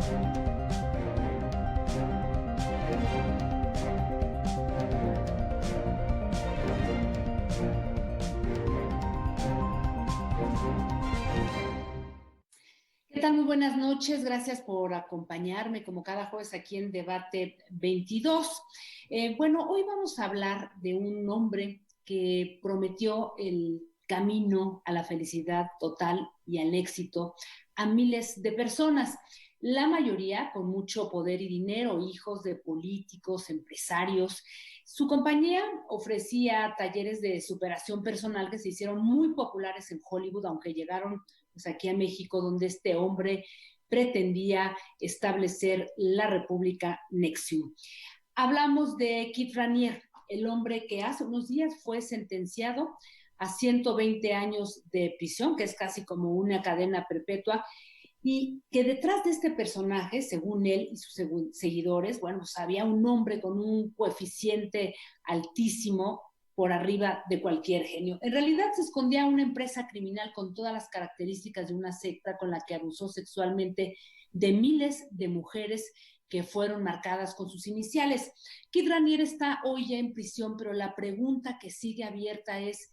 ¿Qué tal? Muy buenas noches. Gracias por acompañarme como cada jueves aquí en Debate 22. Bueno, hoy vamos a hablar de un hombre que prometió el camino a la felicidad total y al éxito a miles de personas, la mayoría con mucho poder y dinero, hijos de políticos, empresarios. Su compañía ofrecía talleres de superación personal que se hicieron muy populares en Hollywood, aunque llegaron pues aquí a México, donde este hombre pretendía establecer la República Nexium. Hablamos de Keith Raniere, el hombre que hace unos días fue sentenciado a 120 años de prisión, que es casi como una cadena perpetua, y que detrás de este personaje, según él y sus seguidores, bueno, pues había un hombre con un coeficiente altísimo por arriba de cualquier genio. En realidad se escondía una empresa criminal con todas las características de una secta con la que abusó sexualmente de miles de mujeres que fueron marcadas con sus iniciales. Keith Raniere está hoy ya en prisión, pero la pregunta que sigue abierta es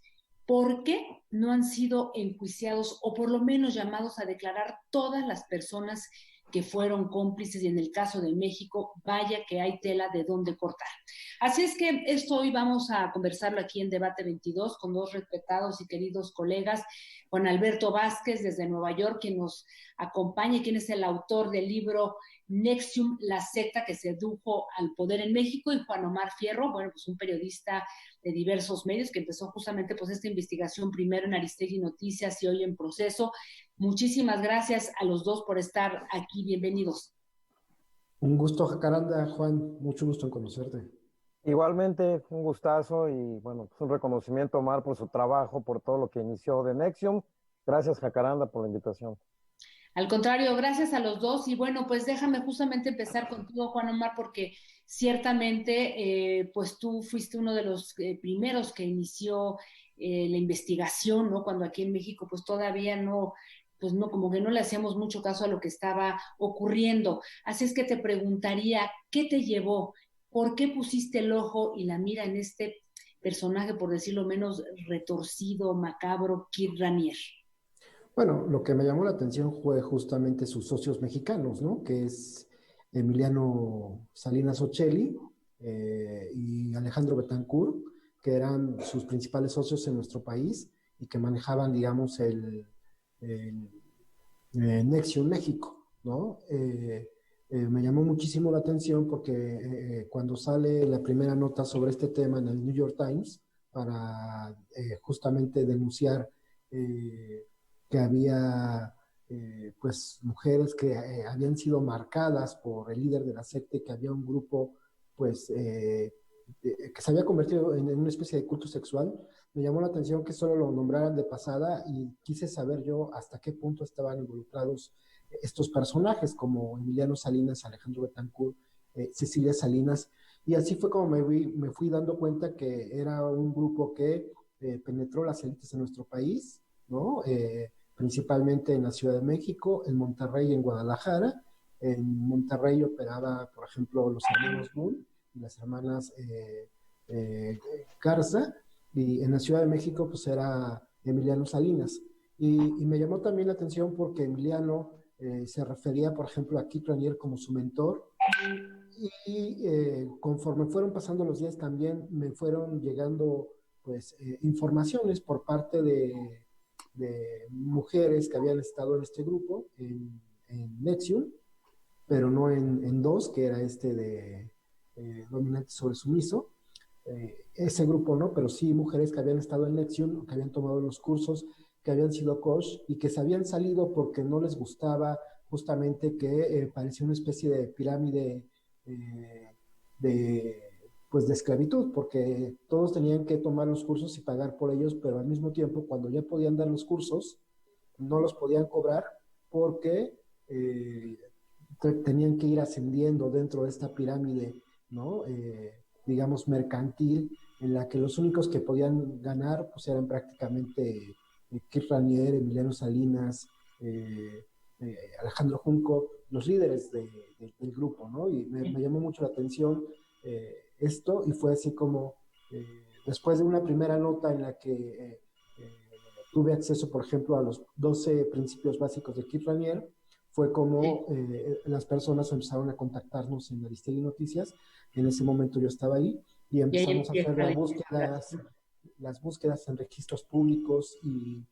¿por qué no han sido enjuiciados o por lo menos llamados a declarar todas las personas que fueron cómplices? Y en el caso de México, vaya que hay tela de dónde cortar. Así es que esto hoy vamos a conversarlo aquí en Debate 22 con dos respetados y queridos colegas, Juan Alberto Vázquez desde Nueva York, quien nos acompaña, quien es el autor del libro Nexium, la secta que sedujo al poder en México, y Juan Omar Fierro, bueno, pues un periodista de diversos medios que empezó justamente pues esta investigación primero en Aristegui Noticias y hoy en Proceso. Muchísimas gracias a los dos por estar aquí, bienvenidos. Un gusto, Jacaranda, Juan, mucho gusto en conocerte. Igualmente, un gustazo y bueno, pues un reconocimiento, Omar, por su trabajo, por todo lo que inició de Nexium. Gracias, Jacaranda, por la invitación. Al contrario, gracias a los dos. Y bueno, pues déjame justamente empezar contigo, Juan Omar, porque ciertamente, pues tú fuiste uno de los primeros que inició la investigación, ¿no? Cuando aquí en México, pues todavía no, pues no, como que no le hacíamos mucho caso a lo que estaba ocurriendo. Así es que te preguntaría, ¿qué te llevó? ¿Por qué pusiste el ojo y la mira en este personaje, por decirlo menos, retorcido, macabro, Keith Raniere? Bueno, lo que me llamó la atención fue justamente sus socios mexicanos, ¿no? Que es Emiliano Salinas Ocelli y Alejandro Betancourt, que eran sus principales socios en nuestro país y que manejaban, digamos, el Nexium México, ¿no? Me llamó muchísimo la atención porque cuando sale la primera nota sobre este tema en el New York Times para justamente denunciar que había pues mujeres que habían sido marcadas por el líder de la secta y que había un grupo pues que se había convertido en una especie de culto sexual. Me llamó la atención que solo lo nombraran de pasada y quise saber yo hasta qué punto estaban involucrados estos personajes como Emiliano Salinas, Alejandro Betancourt, Cecilia Salinas, y así fue como me fui dando cuenta que era un grupo que penetró las élites de nuestro país, ¿no? Principalmente en la Ciudad de México, en Monterrey y en Guadalajara. En Monterrey operaba, por ejemplo, los hermanos Moon y las hermanas Garza, y en la Ciudad de México pues era Emiliano Salinas. Y me llamó también la atención porque Emiliano se refería, por ejemplo, a Keith Raniere como su mentor, y conforme fueron pasando los días también me fueron llegando pues informaciones por parte de mujeres que habían estado en este grupo, en Nexium, pero no en dos, que era este de dominante sobre sumiso. Ese grupo no, pero sí mujeres que habían estado en Nexium, que habían tomado los cursos, que habían sido coach y que se habían salido porque no les gustaba justamente que parecía una especie de pirámide de, pues de esclavitud, porque todos tenían que tomar los cursos y pagar por ellos, pero al mismo tiempo cuando ya podían dar los cursos no los podían cobrar porque tenían que ir ascendiendo dentro de esta pirámide, ¿no? Digamos mercantil, en la que los únicos que podían ganar pues eran prácticamente Keith Raniere, Emiliano Salinas, Alejandro Junco los líderes del grupo, ¿no? Y me llamó mucho la atención esto, y fue así como, después de una primera nota en la que tuve acceso, por ejemplo, a los 12 principios básicos de Keith Raniere, fue como las personas empezaron a contactarnos en Aristegui Noticias. En ese momento yo estaba ahí y Y ahí empezamos a hacer empieza la investigación. las búsquedas en registros públicos y,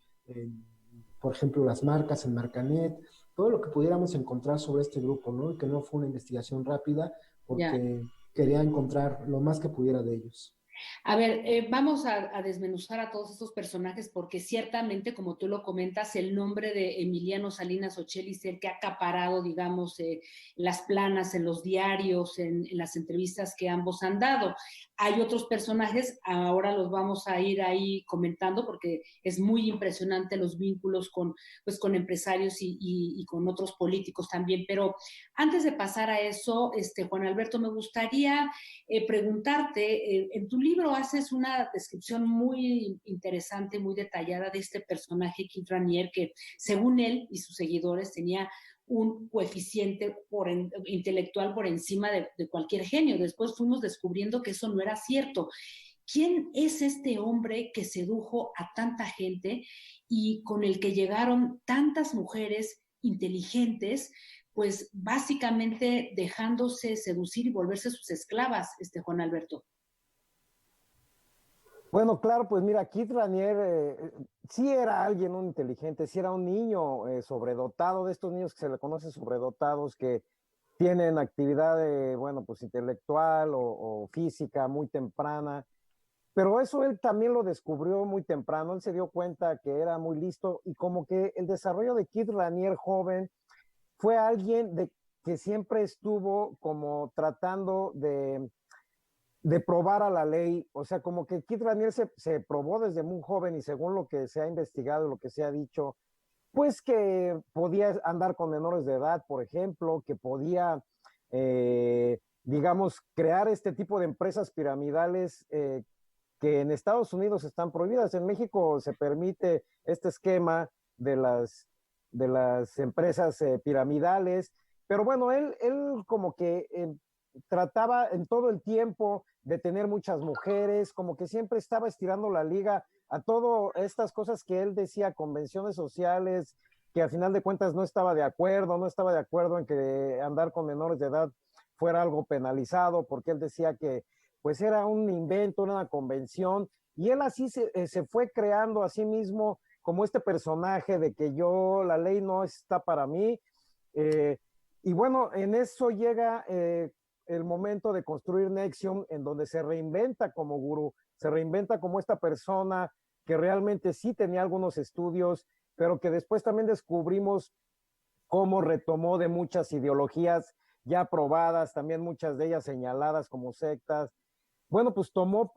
por ejemplo, las marcas en Marcanet, todo lo que pudiéramos encontrar sobre este grupo, ¿no? Y que no fue una investigación rápida Ya. porque quería encontrar lo más que pudiera de ellos. A ver, vamos a desmenuzar a todos estos personajes porque ciertamente, como tú lo comentas, el nombre de Emiliano Salinas Ocelli es el que ha acaparado, digamos, las planas en los diarios, en las entrevistas que ambos han dado. Hay otros personajes, ahora los vamos a ir ahí comentando porque es muy impresionante los vínculos pues, con empresarios y con otros políticos también. Pero antes de pasar a eso, Juan Alberto, me gustaría preguntarte, en tu libro haces una descripción muy interesante, muy detallada de este personaje, Keith Raniere, que según él y sus seguidores tenía un coeficiente intelectual por encima de cualquier genio. Después fuimos descubriendo que eso no era cierto. ¿Quién es este hombre que sedujo a tanta gente y con el que llegaron tantas mujeres inteligentes, pues básicamente dejándose seducir y volverse sus esclavas, Juan Alberto? Bueno, claro, pues mira, Keith Raniere sí era alguien un inteligente, sí era un niño sobredotado, de estos niños que se le conoce sobredotados, que tienen actividad, bueno, pues intelectual o física muy temprana, pero eso él también lo descubrió muy temprano, él se dio cuenta que era muy listo y como que el desarrollo de Keith Raniere joven fue alguien que siempre estuvo como tratando de probar a la ley, o sea, como que Keith Raniere se probó desde muy joven y según lo que se ha investigado, lo que se ha dicho, pues que podía andar con menores de edad, por ejemplo, que podía, digamos, crear este tipo de empresas piramidales que en Estados Unidos están prohibidas. En México se permite este esquema de las empresas piramidales, pero bueno, él como que trataba en todo el tiempo de tener muchas mujeres, como que siempre estaba estirando la liga a todas estas cosas que él decía, convenciones sociales, que al final de cuentas no estaba de acuerdo, no estaba de acuerdo en que andar con menores de edad fuera algo penalizado, porque él decía que pues era un invento, una convención, y él así se fue creando a sí mismo como este personaje de que la ley no está para mí, y bueno, en eso llega el momento de construir Nexium, en donde se reinventa como gurú, se reinventa como esta persona que realmente sí tenía algunos estudios, pero que después también descubrimos cómo retomó de muchas ideologías ya probadas, también muchas de ellas señaladas como sectas. Bueno, pues tomó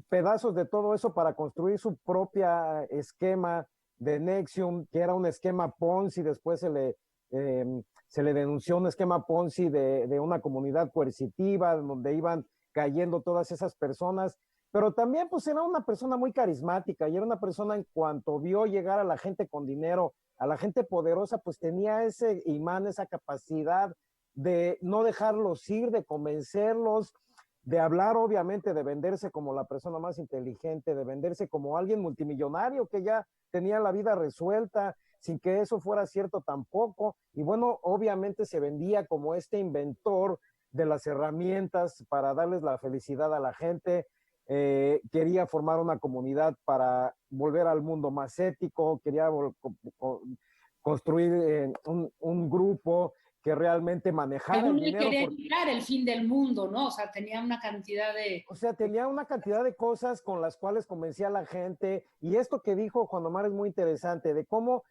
pedazos de todo eso para construir su propia esquema de Nexium, que era un esquema Ponzi, después se le denunció un esquema Ponzi de una comunidad coercitiva, donde iban cayendo todas esas personas, pero también pues era una persona muy carismática y era una persona en cuanto vio llegar a la gente con dinero, a la gente poderosa, pues tenía ese imán, esa capacidad de no dejarlos ir, de convencerlos, de hablar obviamente, de venderse como la persona más inteligente, de venderse como alguien multimillonario que ya tenía la vida resuelta, sin que eso fuera cierto tampoco. Y bueno, obviamente se vendía como este inventor de las herramientas para darles la felicidad a la gente. Quería formar una comunidad para volver al mundo más ético, quería construir un grupo que realmente manejara el Según él dinero. quería evitar el fin del mundo, ¿no? O sea, tenía una cantidad de... O sea, tenía una cantidad de cosas con las cuales convencía a la gente. Y esto que dijo Juan Omar es muy interesante, de cómo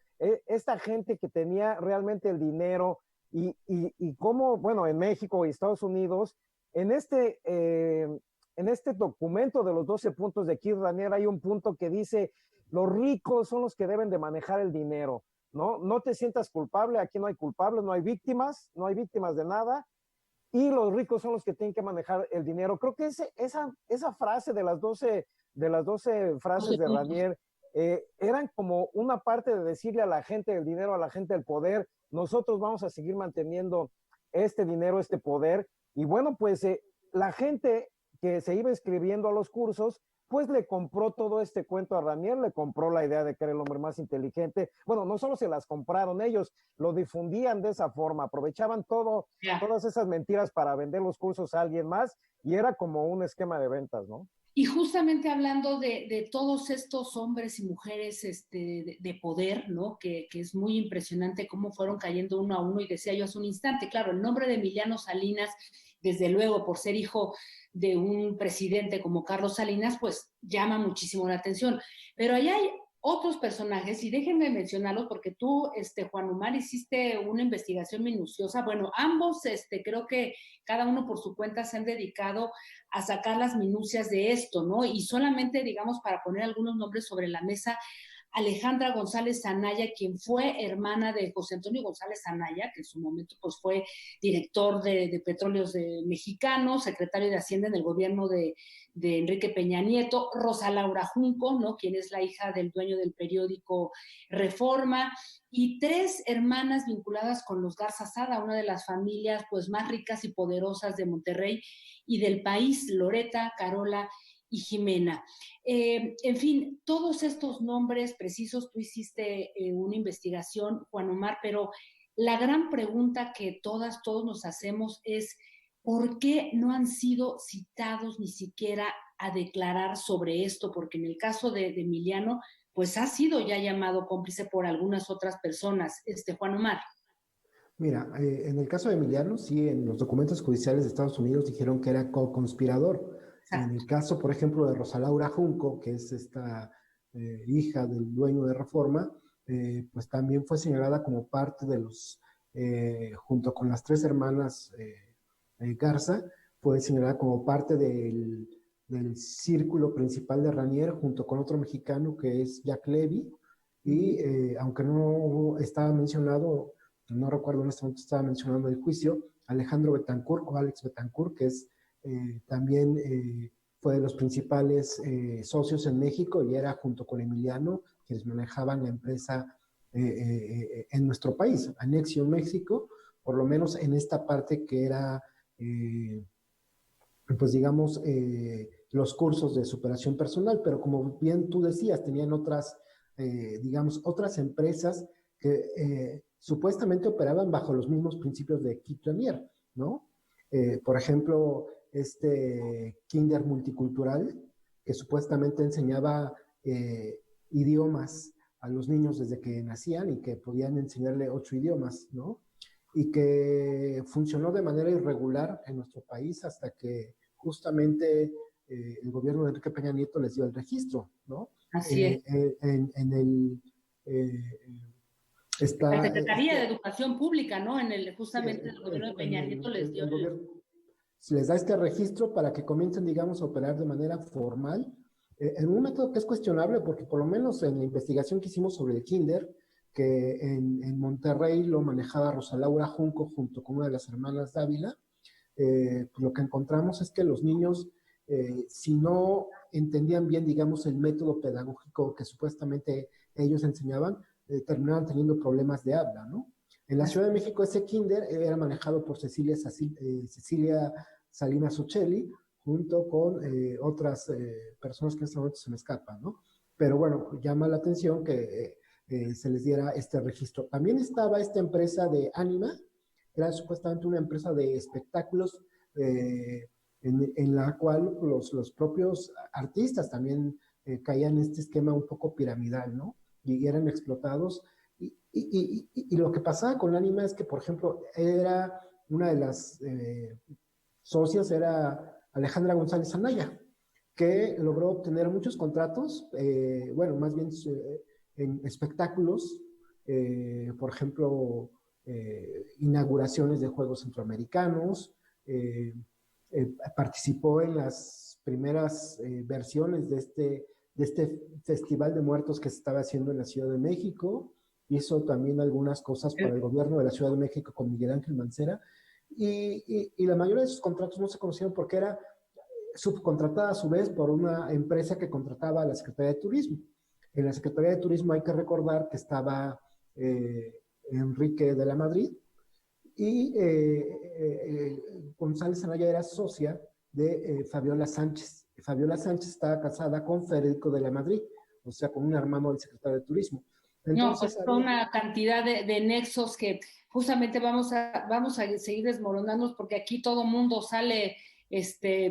esta gente que tenía realmente el dinero y cómo, bueno, en México y Estados Unidos, en este documento de los 12 puntos de Keith Raniere hay un punto que dice, los ricos son los que deben de manejar el dinero, ¿no? No te sientas culpable, aquí no hay culpables, no hay víctimas de nada, y los ricos son los que tienen que manejar el dinero. Creo que esa frase de las 12 frases de Raniere eran como una parte de decirle a la gente el dinero, a la gente el poder, nosotros vamos a seguir manteniendo este dinero, este poder. Y bueno, pues la gente que se iba inscribiendo a los cursos, pues le compró todo este cuento a Ranier, le compró la idea de que era el hombre más inteligente. Bueno, no solo se las compraron ellos, lo difundían de esa forma, aprovechaban todas esas mentiras para vender los cursos a alguien más y era como un esquema de ventas, ¿no? Y justamente hablando de todos estos hombres y mujeres de poder, ¿no? Que es muy impresionante cómo fueron cayendo uno a uno, y decía yo hace un instante, claro, el nombre de Emiliano Salinas, desde luego, por ser hijo de un presidente como Carlos Salinas, pues llama muchísimo la atención. Pero allá hay otros personajes, y déjenme mencionarlos porque tú, Juan Omar, hiciste una investigación minuciosa. Bueno, ambos, creo que cada uno por su cuenta se han dedicado a sacar las minucias de esto, ¿no? Y solamente, digamos, para poner algunos nombres sobre la mesa, Alejandra González Anaya, quien fue hermana de José Antonio González Anaya, que en su momento pues, fue director de Petróleos Mexicanos, secretario de Hacienda en el gobierno de Enrique Peña Nieto, Rosa Laura Junco, ¿no? Quien es la hija del dueño del periódico Reforma, y 3 hermanas vinculadas con los Garza Sada, una de las familias pues, más ricas y poderosas de Monterrey y del país, Loreta, Carola y Jimena. En fin, todos estos nombres precisos, tú hiciste una investigación, Juan Omar, pero la gran pregunta que todos nos hacemos es, ¿por qué no han sido citados ni siquiera a declarar sobre esto? Porque en el caso de Emiliano, pues ha sido ya llamado cómplice por algunas otras personas, Juan Omar. Mira, en el caso de Emiliano, sí, en los documentos judiciales de Estados Unidos dijeron que era co-conspirador. En el caso, por ejemplo, de Rosa Laura Junco, que es esta hija del dueño de Reforma, pues también fue señalada como parte de los, junto con las 3 hermanas Garza, fue señalada como parte del círculo principal de Ranier, junto con otro mexicano que es Jack Levy, y aunque no estaba mencionado, no recuerdo en este momento, estaba mencionando el juicio, Alejandro Betancourt o Alex Betancourt, que es también fue de los principales socios en México y era junto con Emiliano quienes manejaban la empresa en nuestro país, Anexion México, por lo menos en esta parte que era, pues digamos, los cursos de superación personal, pero como bien tú decías, tenían otras, digamos, otras empresas que supuestamente operaban bajo los mismos principios de Kit Lanier, ¿no? Por ejemplo, este kinder multicultural que supuestamente enseñaba idiomas a los niños desde que nacían y que podían enseñarle 8 idiomas, ¿no? Y que funcionó de manera irregular en nuestro país hasta que justamente el gobierno de Enrique Peña Nieto les dio el registro, ¿no? Así es. En el... La Secretaría de Educación Pública, ¿no? Justamente el gobierno de Peña Nieto les dio les da este registro para que comiencen, digamos, a operar de manera formal, en un método que es cuestionable, porque por lo menos en la investigación que hicimos sobre el kinder, que en Monterrey lo manejaba Rosa Laura Junco junto con una de las hermanas Dávila, pues lo que encontramos es que los niños, si no entendían bien, digamos, el método pedagógico que supuestamente ellos enseñaban, terminaban teniendo problemas de habla, ¿no? En la Ciudad de México ese kinder era manejado por Cecilia Salinas Ocelli, junto con otras personas que en este momento se me escapan, ¿no? Pero bueno, llama la atención que se les diera este registro. También estaba esta empresa de Anima, que era supuestamente una empresa de espectáculos en la cual los propios artistas también caían en este esquema un poco piramidal, ¿no? Y eran explotados. Y lo que pasaba con Anima es que, por ejemplo, era una de las socias, era Alejandra González Anaya, que logró obtener muchos contratos, bueno, más bien en espectáculos, por ejemplo, inauguraciones de Juegos Centroamericanos, participó en las primeras versiones de este Festival de Muertos que se estaba haciendo en la Ciudad de México, hizo también algunas cosas para el gobierno de la Ciudad de México con Miguel Ángel Mancera, y la mayoría de sus contratos no se conocieron porque era subcontratada a su vez por una empresa que contrataba a la Secretaría de Turismo. En la Secretaría de Turismo hay que recordar que estaba Enrique de la Madrid, y González Anaya era socia de Fabiola Sánchez. Fabiola Sánchez estaba casada con Federico de la Madrid, o sea, con un hermano del secretario de Turismo. Entonces, no, pues una cantidad de nexos que justamente vamos a seguir desmoronándonos, porque aquí todo mundo sale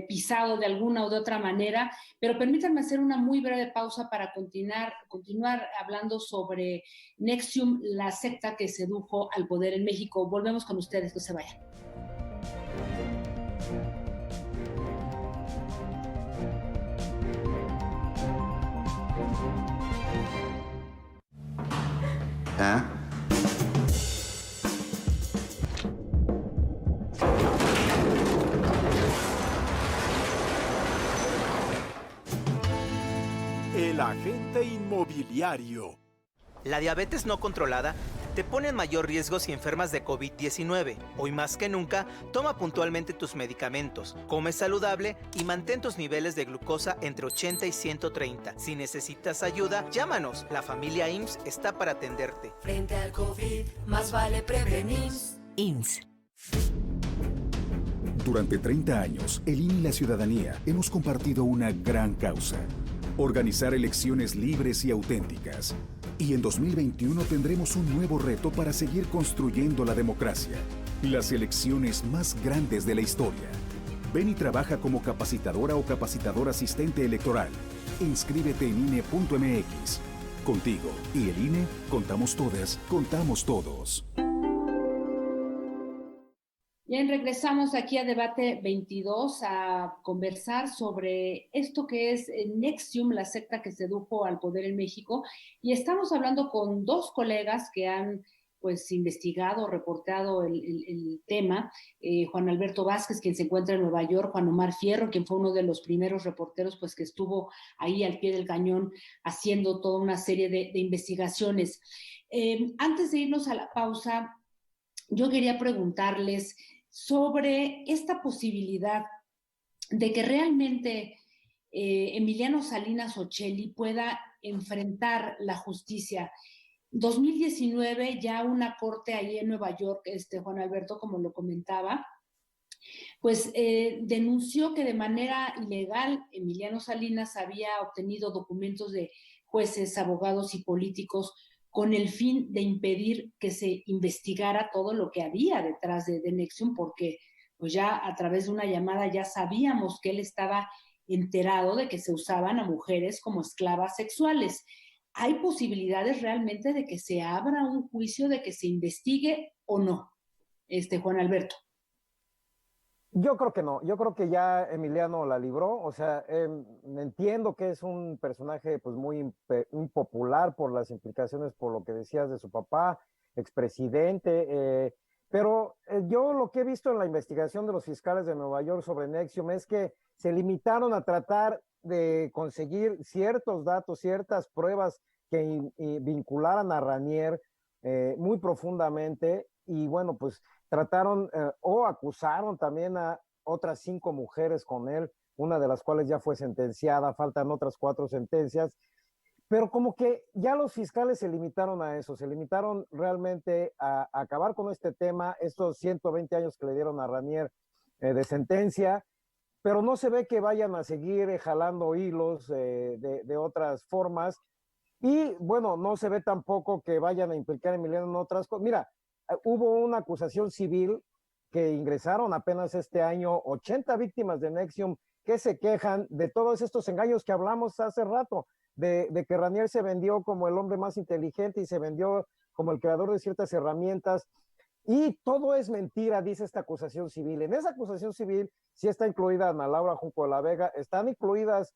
pisado de alguna o de otra manera, pero permítanme hacer una muy breve pausa para continuar hablando sobre NXIVM, la secta que sedujo al poder en México. Volvemos con ustedes, no se vayan. ¿Ah? El agente inmobiliario. La diabetes no controlada te pone en mayor riesgo si enfermas de COVID-19. Hoy más que nunca, toma puntualmente tus medicamentos, come saludable y mantén tus niveles de glucosa entre 80 y 130. Si necesitas ayuda, llámanos. La familia IMSS está para atenderte. Frente al COVID, más vale prevenir. IMSS. Durante 30 años, el INE y la ciudadanía hemos compartido una gran causa: organizar elecciones libres y auténticas. Y en 2021 tendremos un nuevo reto para seguir construyendo la democracia. Las elecciones más grandes de la historia. Ven y trabaja como capacitadora o capacitador asistente electoral. Inscríbete en INE.mx. Contigo y el INE, contamos todas, contamos todos. Bien, regresamos aquí a Debate 22 a conversar sobre esto que es NXIVM, la secta que sedujo al poder en México, y estamos hablando con dos colegas que han pues investigado, reportado el tema, Juan Alberto Vázquez, quien se encuentra en Nueva York, Juan Omar Fierro, quien fue uno de los primeros reporteros pues que estuvo ahí al pie del cañón haciendo toda una serie de investigaciones. Antes de irnos a la pausa, yo quería preguntarles sobre esta posibilidad de que realmente Emiliano Salinas Ocelli pueda enfrentar la justicia. 2019, ya una corte ahí en Nueva York, Juan Alberto, como lo comentaba, pues denunció que de manera ilegal Emiliano Salinas había obtenido documentos de jueces, abogados y políticos con el fin de impedir que se investigara todo lo que había detrás de NXIVM, porque pues ya a través de una llamada ya sabíamos que él estaba enterado de que se usaban a mujeres como esclavas sexuales. ¿Hay posibilidades realmente de que se abra un juicio, de que se investigue o no, Juan Alberto? Yo creo que no, yo creo que ya Emiliano la libró, o sea, entiendo que es un personaje pues muy impopular por las implicaciones, por lo que decías de su papá, expresidente, pero yo lo que he visto en la investigación de los fiscales de Nueva York sobre NXIVM es que se limitaron a tratar de conseguir ciertos datos, ciertas pruebas que vincularan a Ranier muy profundamente, y bueno, pues trataron o acusaron también a otras 5 mujeres con él, una de las cuales ya fue sentenciada, faltan otras 4 sentencias, pero como que ya los fiscales se limitaron a eso, se limitaron realmente a acabar con este tema, estos 120 años que le dieron a Ranier de sentencia, pero no se ve que vayan a seguir jalando hilos de otras formas, y bueno, no se ve tampoco que vayan a implicar a Emiliano en otras cosas. Mira, hubo una acusación civil que ingresaron apenas este año 80 víctimas de NXIVM que se quejan de todos estos engaños que hablamos hace rato, de que Ranier se vendió como el hombre más inteligente y se vendió como el creador de ciertas herramientas, y todo es mentira, dice esta acusación civil. En esa acusación civil sí está incluida Ana Laura Junco de la Vega, están incluidas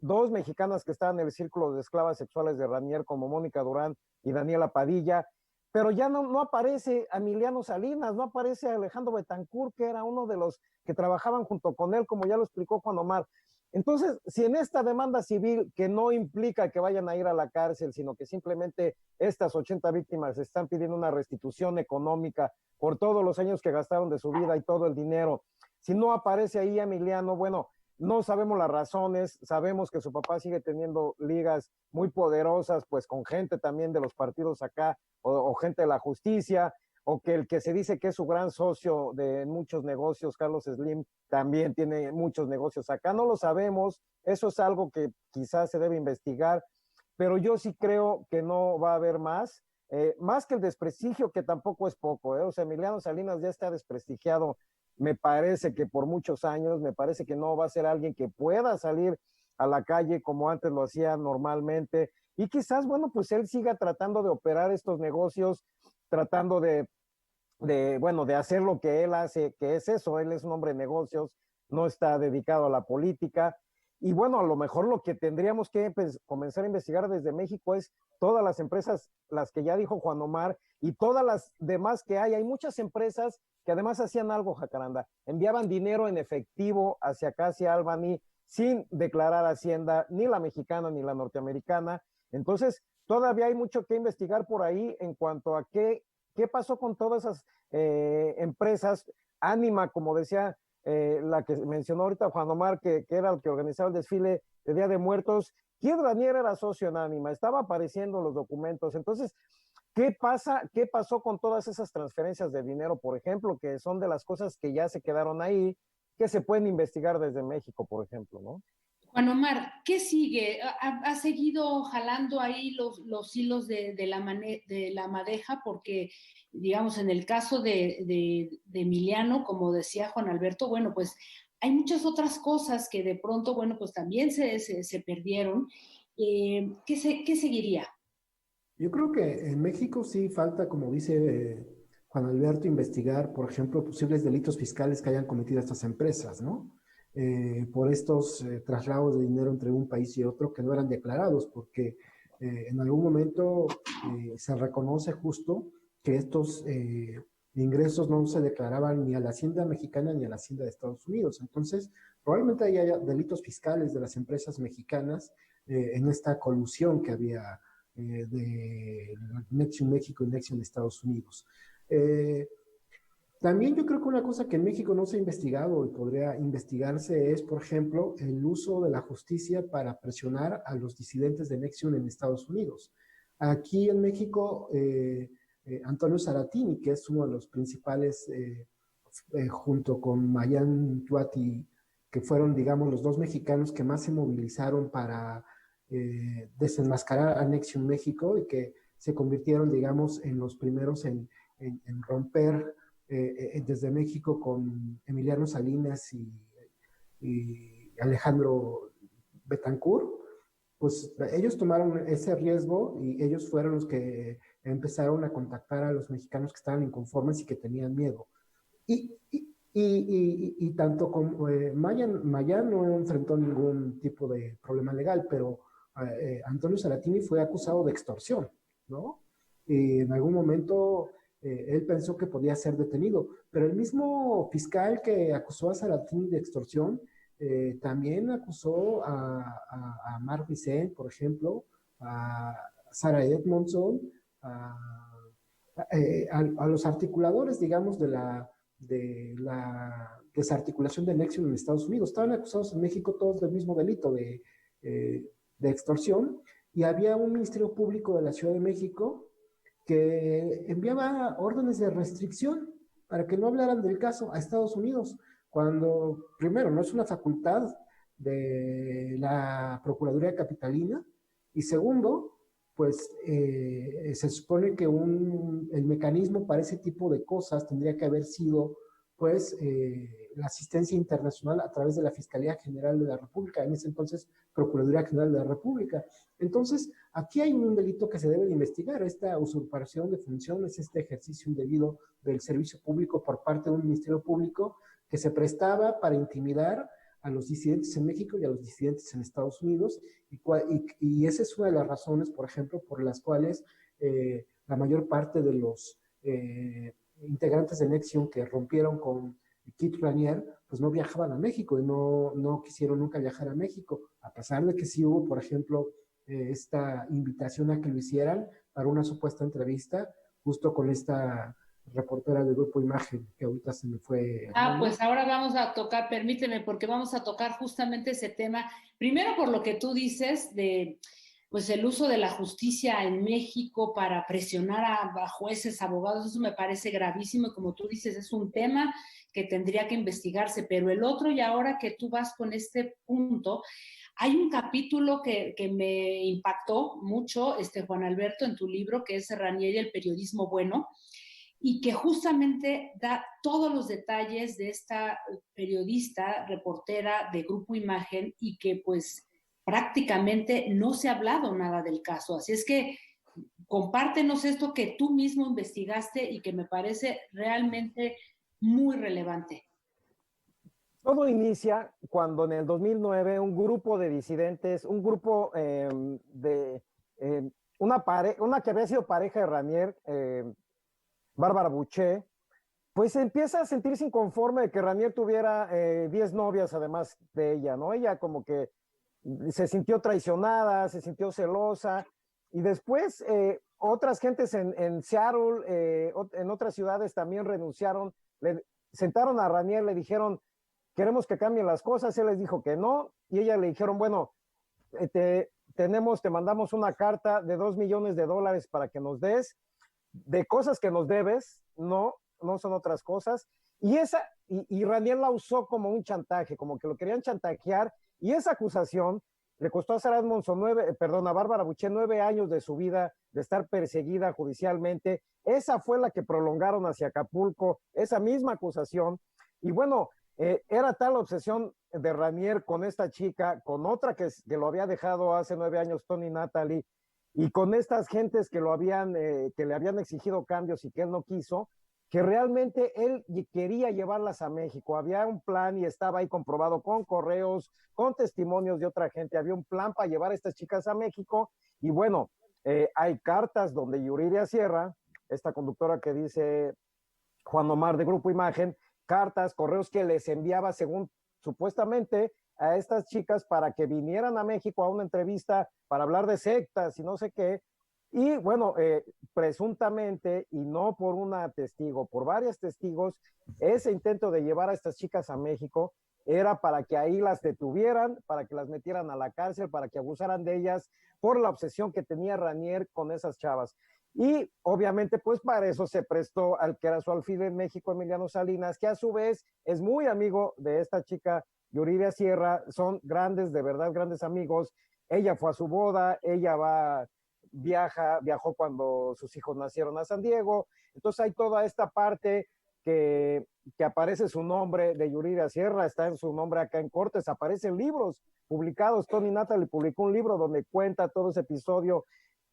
2 mexicanas que estaban en el círculo de esclavas sexuales de Ranier, como Mónica Durán y Daniela Padilla, pero ya no aparece Emiliano Salinas, no aparece Alejandro Betancourt, que era uno de los que trabajaban junto con él, como ya lo explicó Juan Omar. Entonces, si en esta demanda civil, que no implica que vayan a ir a la cárcel, sino que simplemente estas 80 víctimas están pidiendo una restitución económica por todos los años que gastaron de su vida y todo el dinero, si no aparece ahí Emiliano, bueno, no sabemos las razones, sabemos que su papá sigue teniendo ligas muy poderosas, pues con gente también de los partidos acá, o gente de la justicia, o que el que se dice que es su gran socio de muchos negocios, Carlos Slim, también tiene muchos negocios acá. No lo sabemos, eso es algo que quizás se debe investigar, pero yo sí creo que no va a haber más que el desprestigio, que tampoco es poco, ¿eh? O sea, Emiliano Salinas ya está desprestigiado, me parece que por muchos años, me parece que no va a ser alguien que pueda salir a la calle como antes lo hacía normalmente, y quizás, bueno, pues él siga tratando de operar estos negocios, tratando bueno, de hacer lo que él hace, que es eso, él es un hombre de negocios, no está dedicado a la política. Y bueno, a lo mejor lo que tendríamos que pues, comenzar a investigar desde México es todas las empresas, las que ya dijo Juan Omar, y todas las demás que hay. Hay muchas empresas que además hacían algo, Jacaranda, enviaban dinero en efectivo hacia acá, hacia Albany, sin declarar Hacienda, ni la mexicana ni la norteamericana. Entonces, todavía hay mucho que investigar por ahí en cuanto a qué pasó con todas esas empresas. Ánima, como decía la que mencionó ahorita Juan Omar, que era el que organizaba el desfile de Día de Muertos. Kier Lanier era socio en Ánima, estaba apareciendo en los documentos. Entonces, ¿qué pasó con todas esas transferencias de dinero, por ejemplo, que son de las cosas que ya se quedaron ahí, que se pueden investigar desde México, por ejemplo, ¿no? Juan Omar, ¿qué sigue? ¿Ha seguido jalando ahí los hilos de la madeja? Porque, digamos, en el caso de Emiliano, como decía Juan Alberto, bueno, pues hay muchas otras cosas que de pronto, bueno, pues también se perdieron. ¿Qué seguiría? Yo creo que en México sí falta, como dice Juan Alberto, investigar, por ejemplo, posibles delitos fiscales que hayan cometido estas empresas, ¿no? Por estos traslados de dinero entre un país y otro que no eran declarados, porque en algún momento se reconoce justo que estos ingresos no se declaraban ni a la Hacienda mexicana ni a la Hacienda de Estados Unidos. Entonces, probablemente haya delitos fiscales de las empresas mexicanas en esta colusión que había de Nexium México y Nexium Estados Unidos. También yo creo que una cosa que en México no se ha investigado y podría investigarse es, por ejemplo, el uso de la justicia para presionar a los disidentes de Nexium en Estados Unidos. Aquí en México, Antonio Saratini, que es uno de los principales, junto con Mayan Tuati, que fueron, digamos, los dos mexicanos que más se movilizaron para desenmascarar a Nexium México y que se convirtieron, digamos, en los primeros en romper desde México con Emiliano Salinas y Alejandro Betancourt, pues ellos tomaron ese riesgo y ellos fueron los que empezaron a contactar a los mexicanos que estaban inconformes y que tenían miedo. Y tanto como Mayan no enfrentó ningún tipo de problema legal, pero Antonio Saratini fue acusado de extorsión, ¿no? Y en algún momento él pensó que podía ser detenido, pero el mismo fiscal que acusó a Saratini de extorsión también acusó a Mark Vicent, por ejemplo, a Sarah Edmondson, a los articuladores, digamos, de la desarticulación de Nexium en Estados Unidos. Estaban acusados en México todos del mismo delito de extorsión, y había un Ministerio Público de la Ciudad de México que enviaba órdenes de restricción para que no hablaran del caso a Estados Unidos, cuando primero no es una facultad de la Procuraduría Capitalina, y segundo, pues se supone que el mecanismo para ese tipo de cosas tendría que haber sido pues la asistencia internacional a través de la Fiscalía General de la República, en ese entonces Procuraduría General de la República. Entonces, aquí hay un delito que se debe de investigar, esta usurpación de funciones, este ejercicio indebido del servicio público por parte de un ministerio público que se prestaba para intimidar a los disidentes en México y a los disidentes en Estados Unidos, y esa es una de las razones, por ejemplo, por las cuales la mayor parte de los integrantes de Nexium que rompieron con Kier Lanier, pues no viajaban a México y no quisieron nunca viajar a México, a pesar de que sí hubo, por ejemplo, esta invitación a que lo hicieran para una supuesta entrevista, justo con esta reportera del Grupo Imagen, que ahorita se me fue. Pues ahora vamos a tocar, permíteme, porque vamos a tocar justamente ese tema. Primero por lo que tú dices de pues el uso de la justicia en México para presionar a jueces, abogados, eso me parece gravísimo y como tú dices, es un tema que tendría que investigarse, pero el otro, y ahora que tú vas con este punto, hay un capítulo que me impactó mucho, Juan Alberto, en tu libro, que es Ranieri, el periodismo bueno, y que justamente da todos los detalles de esta periodista, reportera de Grupo Imagen, y que pues prácticamente no se ha hablado nada del caso. Así es que compártenos esto que tú mismo investigaste y que me parece realmente muy relevante. Todo inicia cuando en el 2009 un grupo de disidentes, un grupo una que había sido pareja de Ranier, Bárbara Buché, pues empieza a sentirse inconforme de que Ranier tuviera 10 novias además de ella, ¿no? Ella como que se sintió traicionada, se sintió celosa, y después otras gentes en Seattle, en otras ciudades también renunciaron, le sentaron a Ranier, le dijeron, queremos que cambien las cosas, él les dijo que no, y ella le dijeron, bueno, te mandamos una carta de $2 millones para que nos des, de cosas que nos debes, no son otras cosas, y Ranier la usó como un chantaje, como que lo querían chantajear, y esa acusación le costó a Sarah Edmondson a Bárbara Buché 9 años de su vida, de estar perseguida judicialmente. Esa fue la que prolongaron hacia Acapulco, esa misma acusación. Y bueno, era tal la obsesión de Ranier con esta chica, con otra que lo había dejado hace 9 años, Tony Natalie, y con estas gentes que le habían exigido cambios y que él no quiso, que realmente él quería llevarlas a México. Había un plan y estaba ahí comprobado con correos, con testimonios de otra gente. Había un plan para llevar a estas chicas a México. Y bueno, hay cartas donde Yuridia Sierra, esta conductora que dice Juan Omar de Grupo Imagen, cartas, correos que les enviaba según supuestamente a estas chicas para que vinieran a México a una entrevista para hablar de sectas y no sé qué. Y bueno, presuntamente, y no por una testigo, por varios testigos, ese intento de llevar a estas chicas a México era para que ahí las detuvieran, para que las metieran a la cárcel, para que abusaran de ellas por la obsesión que tenía Ranier con esas chavas. Y obviamente, pues para eso se prestó al que era su alfil en México, Emiliano Salinas, que a su vez es muy amigo de esta chica Yuridia Sierra, son grandes, de verdad, grandes amigos. Ella fue a su boda, ella viajó cuando sus hijos nacieron a San Diego. Entonces hay toda esta parte que aparece su nombre de Yuridia Sierra, está en su nombre acá en Cortes, aparecen libros publicados. Tony Natalie publicó un libro donde cuenta todo ese episodio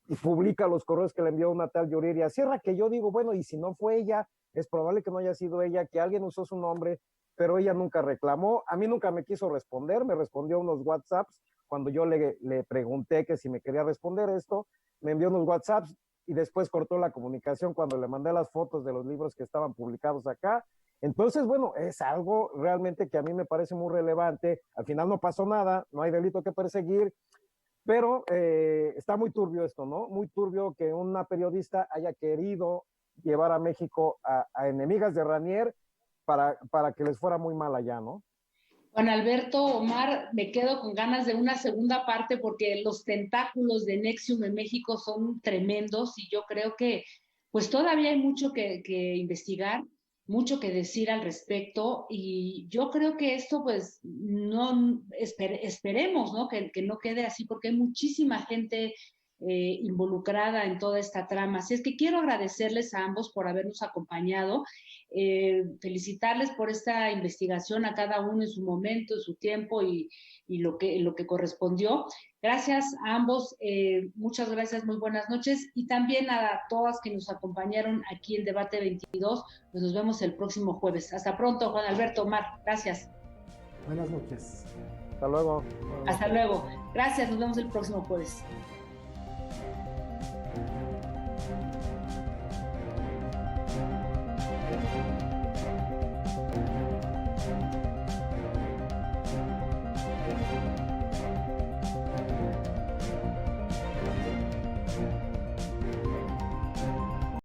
y publica los correos que le envió una tal Yuridia Sierra, que yo digo, bueno, y si no fue ella, es probable que no haya sido ella, que alguien usó su nombre, pero ella nunca reclamó. A mí nunca me quiso responder, me respondió unos WhatsApps cuando yo le pregunté que si me quería responder esto, me envió unos WhatsApps y después cortó la comunicación cuando le mandé las fotos de los libros que estaban publicados acá. Entonces, bueno, es algo realmente que a mí me parece muy relevante. Al final no pasó nada, no hay delito que perseguir, pero está muy turbio esto, ¿no? Muy turbio que una periodista haya querido llevar a México a enemigas de Ranier para que les fuera muy mal allá, ¿no? Juan Alberto, Omar, me quedo con ganas de una segunda parte porque los tentáculos de NXIVM en México son tremendos y yo creo que pues todavía hay mucho que investigar, mucho que decir al respecto y yo creo que esto pues no esperemos, ¿no? Que no quede así porque hay muchísima gente involucrada en toda esta trama. Así es que quiero agradecerles a ambos por habernos acompañado, felicitarles por esta investigación a cada uno en su momento, en su tiempo y lo que correspondió. Gracias a ambos, muchas gracias, muy buenas noches y también a todas que nos acompañaron aquí en Debate 22, pues nos vemos el próximo jueves. Hasta pronto, Juan Alberto, Omar, gracias. Buenas noches. Hasta luego. Hasta luego. Gracias, nos vemos el próximo jueves.